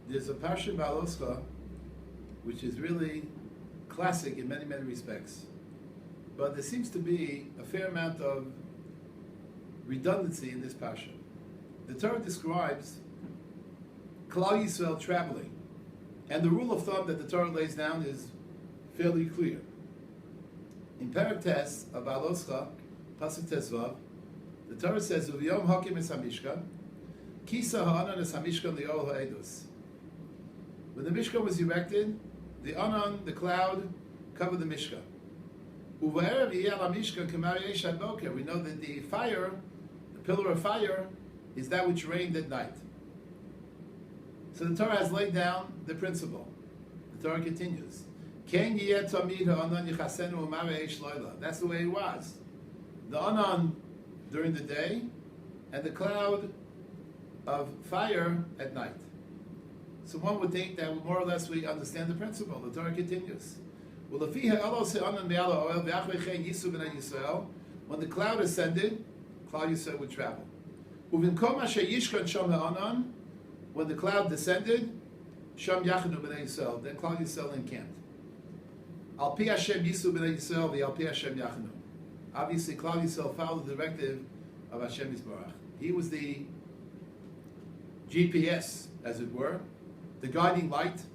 There's a Parshat Behalotcha, which is really classic in many, many respects. But there seems to be a fair amount of redundancy in this Parsha. The Torah describes Klal Yisrael traveling. And the rule of thumb that the Torah lays down is fairly clear. In Perek Tes of Behalotcha, Pasuk Tesvav, the Torah says, "Uv'yom hakim es hamishkan, kisa ha'anan es hamishkan li'ol ha'edus." When the Mishkan was erected, the Anan, the cloud, covered the Mishkan. Uva'erev yiyeh ha'mishkan k'mar yesh ad boker. We know that the fire, the pillar of fire, is that which rained at night. So the Torah has laid down the principle. The Torah continues. Ken yiyeh tamid ha'anan yichasenu u'mar yesh loyla. That's the way it was. The Anan during the day, and the cloud of fire at night. So one would think that more or less we understand the principle. The Torah continues. When the cloud ascended, Klal Yisrael would travel. When the cloud descended, then Klal Yisrael encamped. Al pi Hashem yisu b'nei Yisrael v'al pi Hashem yachnu. Obviously, Klal Yisrael followed the directive of Hashem Yisbarach. He was the GPS, as it were, the guiding light.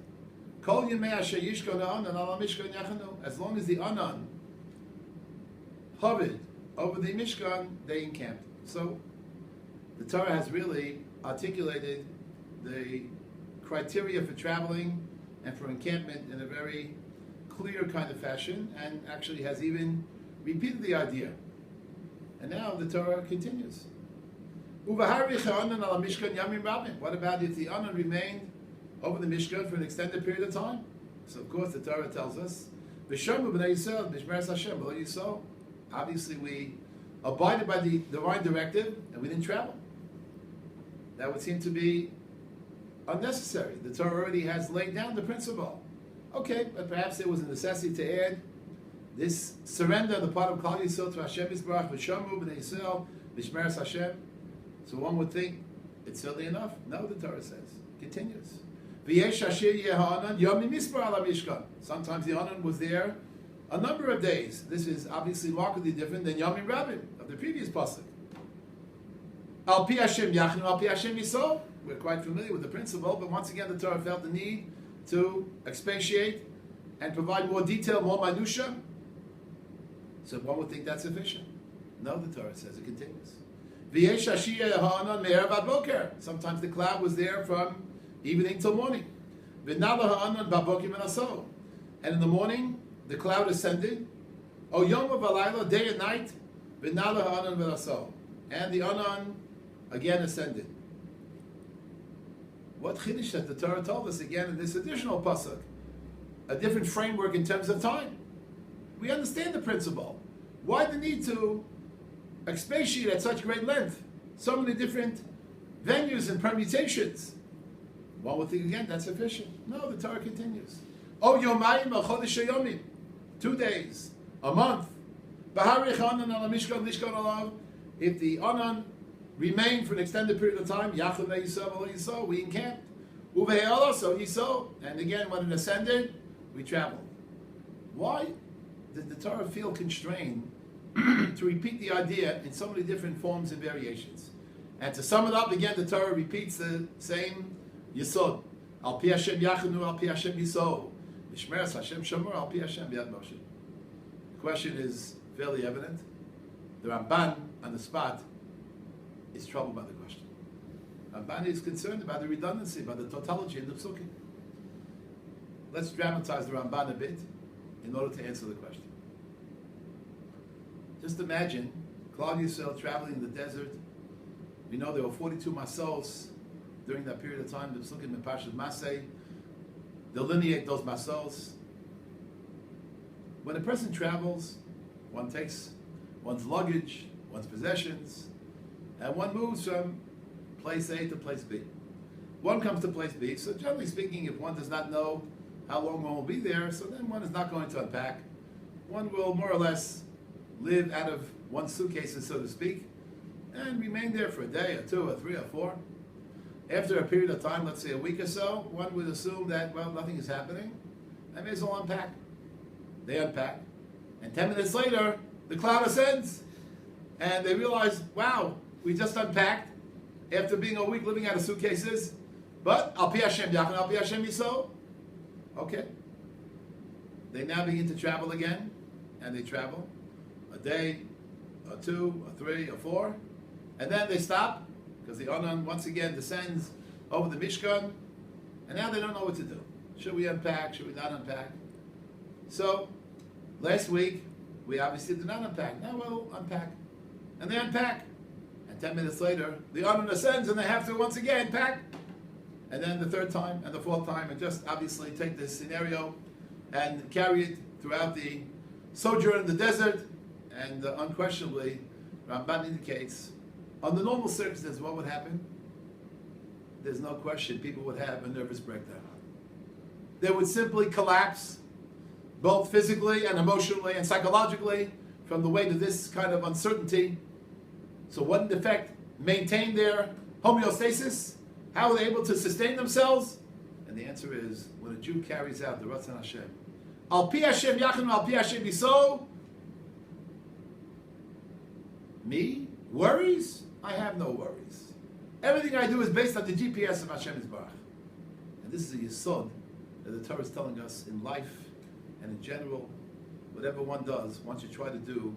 Kol yemei asher yishkon ha'anan ala mishkan yachanu. As long as the Anan hovered over the Mishkan, they encamped. So, the Torah has really articulated the criteria for traveling and for encampment in a very clear kind of fashion, and actually has even repeated the idea. And now the Torah continues. What about if the Anan remained over the Mishkan for an extended period of time? So of course the Torah tells us, obviously we abided by the divine directive and we didn't travel. That would seem to be unnecessary. The Torah already has laid down the principle. Okay, but perhaps there was a necessity to add this surrender on the part of Klal Yisrael to Hashem Yisbarach, v'shamu b'nei Yisrael, v'shmeres Hashem. So one would think it's certainly enough. No, the Torah says. Continues. V'yesh asher yeh ha'anan yomim mispar ala mishkan. Sometimes the Anan was there a number of days. This is obviously markedly different than Yomim Rabbi of the previous pasuk. Al pi Hashem yachnu, al pi Hashem yisol. We're quite familiar with the principle, but once again the Torah felt the need to expatiate and provide more detail, more minutia. So one would think that's sufficient. No, the Torah says, it continues. Sometimes the cloud was there from evening till morning. And in the morning, the cloud ascended. Day and night. And the Anan again ascended. What chiddush that the Torah told us again in this additional pasuk? A different framework in terms of time. We understand the principle. Why the need to expatiate at such great length? So many different venues and permutations. One would think again that's sufficient. No, the Torah continues. Oh, yomayim chodesh yomim, 2 days, a month. If the Anan remained for an extended period of time, we encamped. And again, when it ascended, we traveled. Why did the Torah feel constrained to repeat the idea in so many different forms and variations? And to sum it up, again, the Torah repeats the same yisod. Al pi Hashem yachnu, al pi Hashem yisod. Mishmeres Hashem shamor, al pi Hashem yad Moshe. The question is fairly evident. The Ramban, on the spot, is troubled by the question. Ramban is concerned about the redundancy, about the tautology in the psukim. Let's dramatize the Ramban a bit in order to answer the question. Just imagine Klal Yisrael traveling in the desert. We know there were 42 masos during that period of time. The psukim in Parshat Masei delineate those masos. When a person travels, one takes one's luggage, one's possessions, and one moves from place A to place B. One comes to place B, so generally speaking, if one does not know how long one will be there, so then one is not going to unpack. One will more or less live out of one's suitcases, so to speak, and remain there for a day or two or three or four. After a period of time, let's say a week or so, one would assume that, well, nothing is happening. I may as well unpack. They unpack. And 10 minutes later, the cloud ascends. And they realize, wow, we just unpacked after being a week living out of suitcases. But, al pi Hashem yachnu, al pi Hashem yiso. Okay. They now begin to travel again. And they travel a day, or two, or three, or four. And then they stop, because the Onan once again descends over the Mishkan. And now they don't know what to do. Should we unpack? Should we not unpack? So, last week, we obviously did not unpack. Now we'll unpack. And they unpack. And 10 minutes later, the Onan ascends and they have to once again pack. And then the third time and the fourth time, and just obviously take this scenario and carry it throughout the sojourn in the desert. And unquestionably, Ramban indicates, under normal circumstances, what would happen? There's no question people would have a nervous breakdown. They would simply collapse, both physically and emotionally and psychologically, from the weight of this kind of uncertainty. So what in effect maintain their homeostasis? How are they able to sustain themselves? And the answer is, when a Jew carries out the Ratzon Hashem, al pi Hashem yachnu, al pi Hashem yiso. Me? Worries? I have no worries. Everything I do is based on the GPS of Hashem Yisbarach. And this is a yesod that the Torah is telling us in life and in general, whatever one does, one should try to do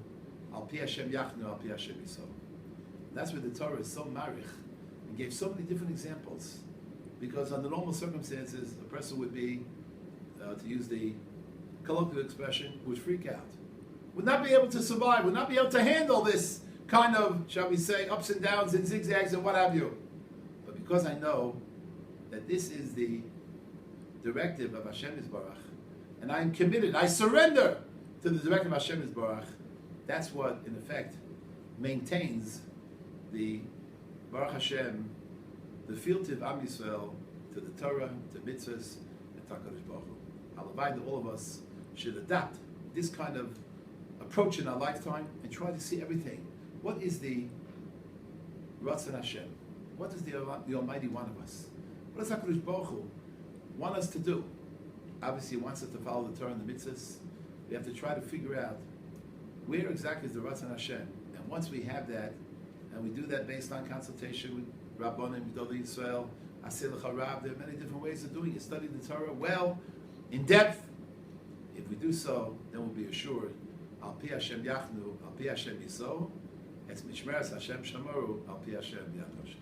al pi Hashem yachnu, al pi Hashem yiso. That's where the Torah is so marich and gave so many different examples. Because under normal circumstances, a person would be, to use the colloquial expression, would freak out. Would not be able to survive, would not be able to handle this kind of, shall we say, ups and downs and zigzags and what have you. But because I know that this is the directive of Hashem Yisbarach, and I am committed, I surrender to the directive of Hashem Yisbarach, that's what, in effect, maintains the Baruch Hashem, the fealty of Am Yisrael to the Torah, to mitzvahs, and to HaKadosh Baruch Hu. Halavai that all of us should adopt this kind of approach in our lifetime and try to see everything. What is the Ratzon Hashem? What does the Almighty want of us? What does HaKadosh Baruch Hu want us to do? Obviously, He wants us to follow the Torah and the mitzvahs. We have to try to figure out where exactly is the Ratzon Hashem. And once we have that, and we do that based on consultation with Rabbanim, Gedolei Yisrael, Aseh Lecha Rab, there are many different ways of doing it. Study the Torah well, in depth. If we do so, then we'll be assured, Al pi Hashem yachnu, Al pi Hashem yiso, it's Mishmeres Hashem Shamoru, Al pi Hashem Yad Hashem.